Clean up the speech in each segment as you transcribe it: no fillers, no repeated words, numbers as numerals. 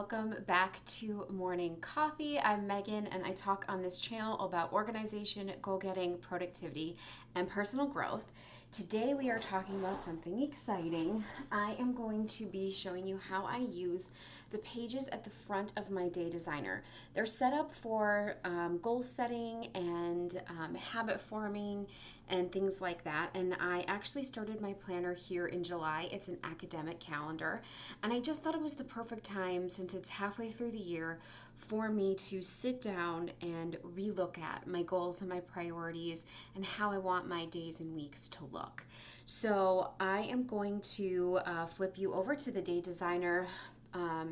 welcome back to Morning Coffee. I'm Megan and I talk on this channel about organization, goal getting, productivity, and personal growth. Today we are talking about something exciting. I am going to be showing you how I use the pages at the front of my day designer. They're set up for goal setting and habit forming and things like that. And I actually started my planner here in July. It's an academic calendar. And I just thought it was the perfect time, since it's halfway through the year, for me to sit down and relook at my goals and my priorities and how I want my days and weeks to look. So I am going to flip you over to the day designer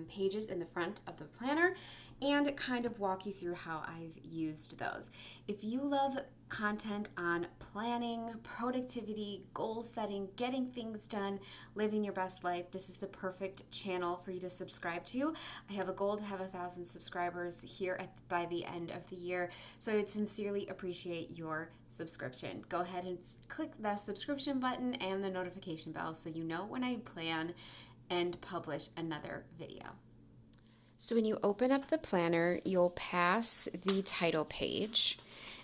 pages in the front of the planner and kind of walk you through how I've used those. If you love content on planning, productivity, goal setting, getting things done, living your best life, this is the perfect channel for you to subscribe to. I have a goal to have 1,000 subscribers here by the end of the year, so I would sincerely appreciate your subscription. Go ahead and click the subscription button and the notification bell so you know when I plan and publish another video. So when you open up the planner, you'll pass the title page,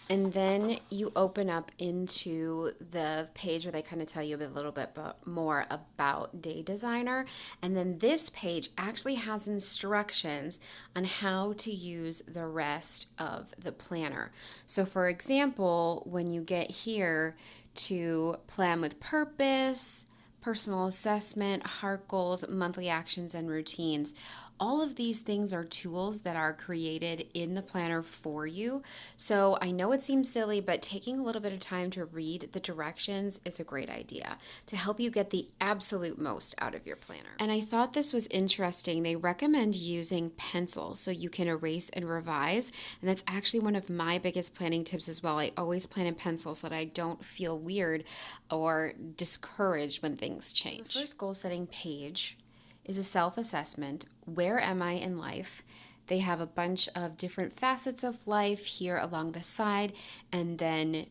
and then you open up into the page where they kind of tell you a little bit more about Day Designer. And then this page actually has instructions on how to use the rest of the planner. So for example, when you get here to plan with purpose, personal assessment, heart goals, monthly actions, and routines. All of these things are tools that are created in the planner for you. So I know it seems silly, but taking a little bit of time to read the directions is a great idea to help you get the absolute most out of your planner. And I thought this was interesting. They recommend using pencil so you can erase and revise. And that's actually one of my biggest planning tips as well. I always plan in pencil so that I don't feel weird or discouraged when things change. The first goal setting page is a self-assessment. Where am I in life? They have a bunch of different facets of life here along the side, and then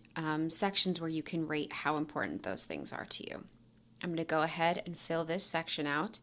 sections where you can rate how important those things are to you. I'm going to go ahead and fill this section out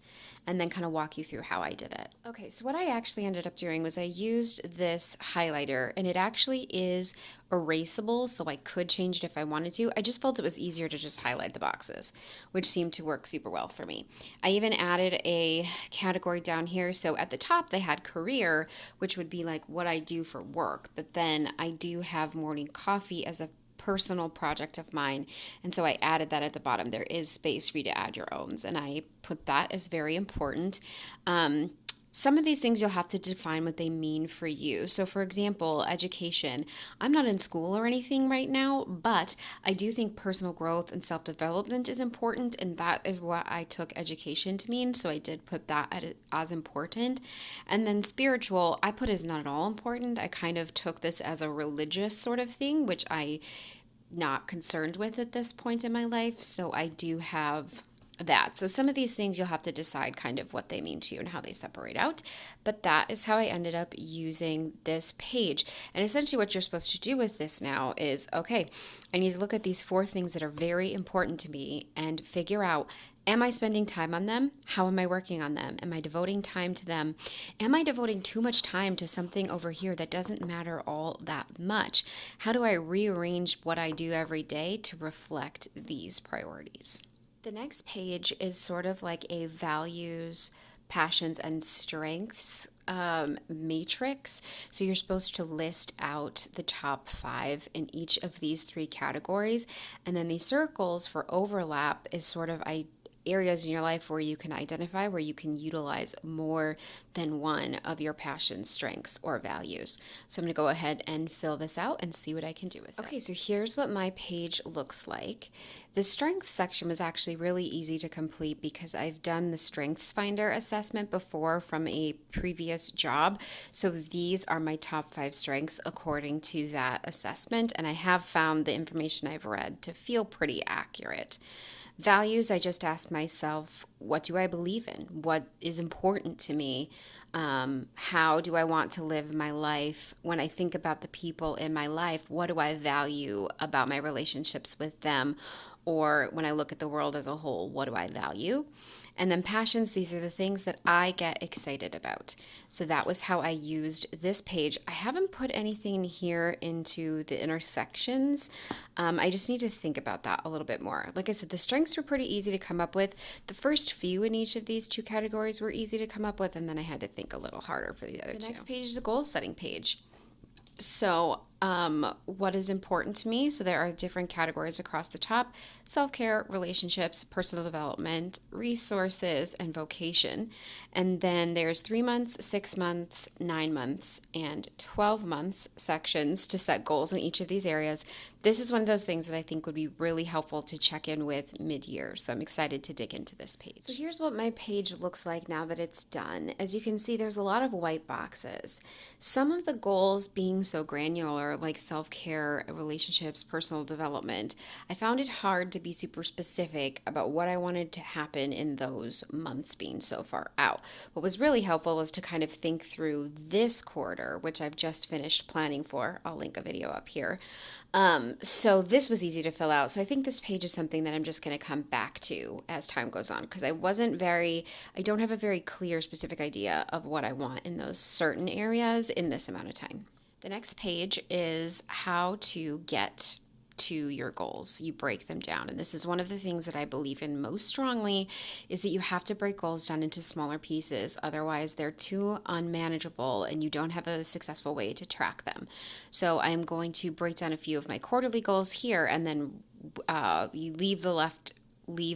and then kind of walk you through how I did it. Okay, so what I actually ended up doing was I used this highlighter, and it actually is erasable, so I could change it if I wanted to. I just felt it was easier to just highlight the boxes, which seemed to work super well for me. I even added a category down here. So at the top they had career, which would be like what I do for work, but then I do have morning coffee as a personal project of mine, and so I added that at the bottom. There is space for you to add your own, and I put that as very important. Some of these things you'll have to define what they mean for you. So for example, education. I'm not in school or anything right now, but I do think personal growth and self-development is important, and that is what I took education to mean. So I did put that as important. And then spiritual, I put as not at all important. I kind of took this as a religious sort of thing, which I not concerned with at this point in my life. So I do have that. So some of these things you'll have to decide kind of what they mean to you and how they separate out. But that is how I ended up using this page. And essentially what you're supposed to do with this now is, okay, I need to look at these 4 things that are very important to me and figure out, am I spending time on them? How am I working on them? Am I devoting time to them? Am I devoting too much time to something over here that doesn't matter all that much? How do I rearrange what I do every day to reflect these priorities? The next page is sort of like a values, passions, and strengths matrix. So you're supposed to list out the top 5 in each of these 3 categories. And then the circles for overlap is sort of areas in your life where you can identify where you can utilize more than one of your passions, strengths, or values. So I'm going to go ahead and fill this out and see what I can do with it. Okay, so here's what my page looks like. The strengths section was actually really easy to complete because I've done the Strengths Finder assessment before from a previous job. So these are my top 5 strengths according to that assessment, and I have found the information I've read to feel pretty accurate. Values, I just asked myself, what do I believe in? What is important to me? How do I want to live my life? When I think about the people in my life, what do I value about my relationships with them? Or when I look at the world as a whole, what do I value? And then passions, these are the things that I get excited about. So that was how I used this page. I haven't put anything here into the intersections. I just need to think about that a little bit more. Like I said, the strengths were pretty easy to come up with. The first few in each of these two categories were easy to come up with, and then I had to think a little harder for the other two. The next page is a goal setting page. So, what is important to me? So, there are different categories across the top: self care, relationships, personal development, resources, and vocation. And then there's 3 months, 6 months, 9 months, and 12 months sections to set goals in each of these areas. This is one of those things that I think would be really helpful to check in with mid-year. So I'm excited to dig into this page. So here's what my page looks like now that it's done. As you can see, there's a lot of white boxes. Some of the goals being so granular, like self-care, relationships, personal development, I found it hard to be super specific about what I wanted to happen in those months being so far out. What was really helpful was to kind of think through this quarter, which I've just finished planning for. I'll link a video up here. So this was easy to fill out. So I think this page is something that I'm just going to come back to as time goes on, because I don't have a very clear, specific idea of what I want in those certain areas in this amount of time. The next page is how to get to your goals. You break them down. And this is one of the things that I believe in most strongly, is that you have to break goals down into smaller pieces. Otherwise, they're too unmanageable and you don't have a successful way to track them. So I'm going to break down a few of my quarterly goals here, and then you leave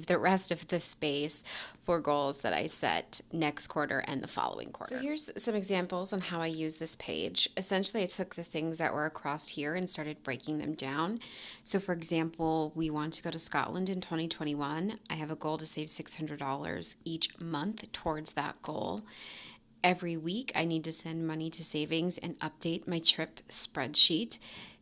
the rest of the space for goals that I set next quarter and the following quarter. So here's some examples on how I use this page. Essentially, I took the things that were across here and started breaking them down. So for example, we want to go to Scotland in 2021. I have a goal to save $600 each month towards that goal. Every week, I need to send money to savings and update my trip spreadsheet.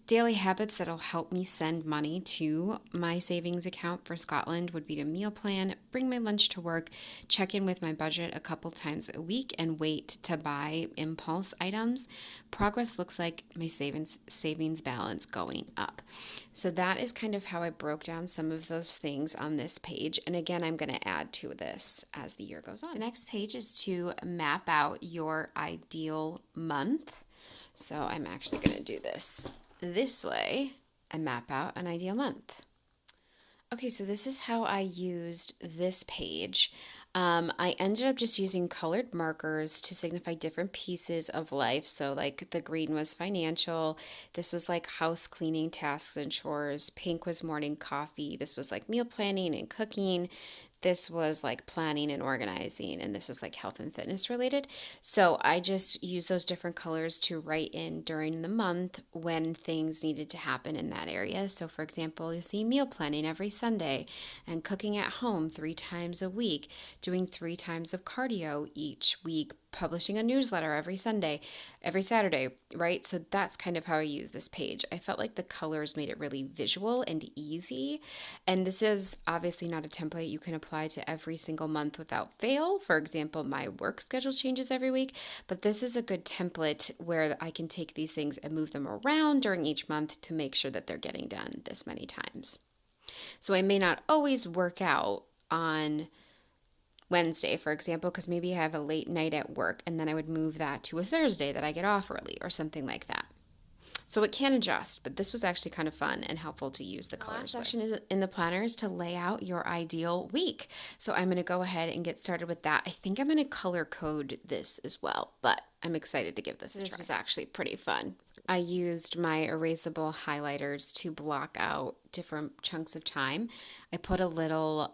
Daily habits that'll help me send money to my savings account for Scotland would be to meal plan, bring my lunch to work, check in with my budget a couple times a week, and wait to buy impulse items. Progress looks like my savings balance going up. So that is kind of how I broke down some of those things on this page. And again, I'm going to add to this as the year goes on. The next page is to map out your ideal month. So I'm actually going to do this way and map out an ideal month. Okay, so this is how I used this page. I ended up just using colored markers to signify different pieces of life. So like the green was financial. This was like house cleaning tasks and chores. Pink was morning coffee. This was like meal planning and cooking. This was like planning and organizing, and this is like health and fitness related. So I just used those different colors to write in during the month when things needed to happen in that area. So for example, you see meal planning every Sunday and cooking at home 3 times a week, doing 3 times of cardio each week, publishing a newsletter every Saturday, right? So that's kind of how I use this page. I felt like the colors made it really visual and easy. And this is obviously not a template you can apply to every single month without fail. For example, my work schedule changes every week, but this is a good template where I can take these things and move them around during each month to make sure that they're getting done this many times. So I may not always work out on Wednesday, for example, because maybe I have a late night at work, and then I would move that to a Thursday that I get off early or something like that. So it can adjust, but this was actually kind of fun and helpful to use the colors. The last section is in the planner is to lay out your ideal week. So I'm going to go ahead and get started with that. I think I'm going to color code this as well, but I'm excited to give this a try. This was actually pretty fun. I used my erasable highlighters to block out different chunks of time. I put a little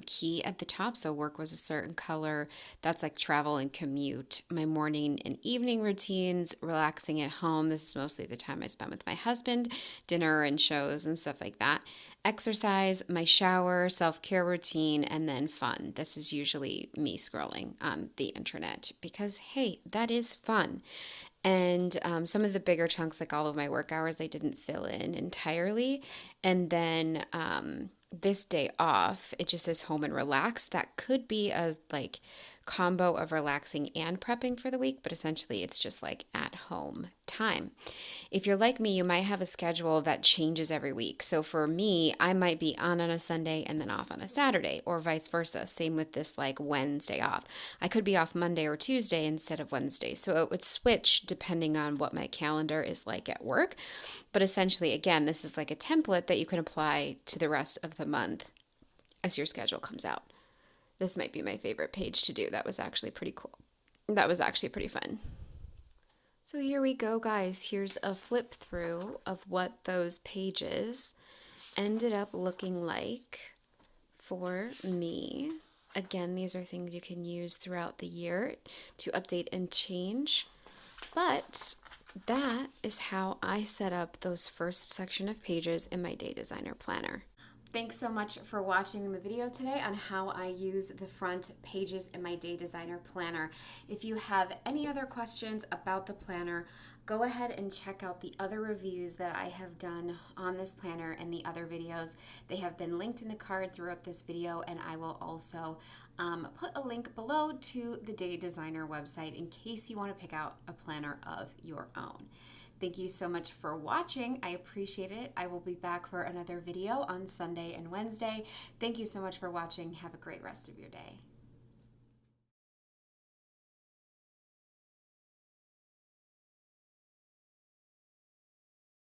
key at the top, so work was a certain color. That's like travel and commute. My morning and evening routines, relaxing at home. This is mostly the time I spend with my husband, dinner and shows and stuff like that. Exercise, my shower, self-care routine, and then fun. This is usually me scrolling on the internet because, hey, that is fun. And some of the bigger chunks, like all of my work hours, I didn't fill in entirely. And then this day off, it just says home and relax. That could be a combo of relaxing and prepping for the week, but essentially it's just like at home time. If you're like me, you might have a schedule that changes every week. So for me, I might be on a Sunday and then off on a Saturday, or vice versa. Same with this like Wednesday off. I could be off Monday or Tuesday instead of Wednesday. So it would switch depending on what my calendar is like at work. But essentially, again, this is like a template that you can apply to the rest of the month as your schedule comes out. This might be my favorite page to do. That was actually pretty cool. That was actually pretty fun. So here we go, guys. Here's a flip through of what those pages ended up looking like for me. Again, these are things you can use throughout the year to update and change. But that is how I set up those first section of pages in my Day Designer Planner. Thanks so much for watching the video today on how I use the front pages in my Day Designer Planner. If you have any other questions about the planner, go ahead and check out the other reviews that I have done on this planner and the other videos. They have been linked in the card throughout this video, and I will also put a link below to the Day Designer website in case you want to pick out a planner of your own. Thank you so much for watching. I appreciate it. I will be back for another video on Sunday and Wednesday. Thank you so much for watching. Have a great rest of your day.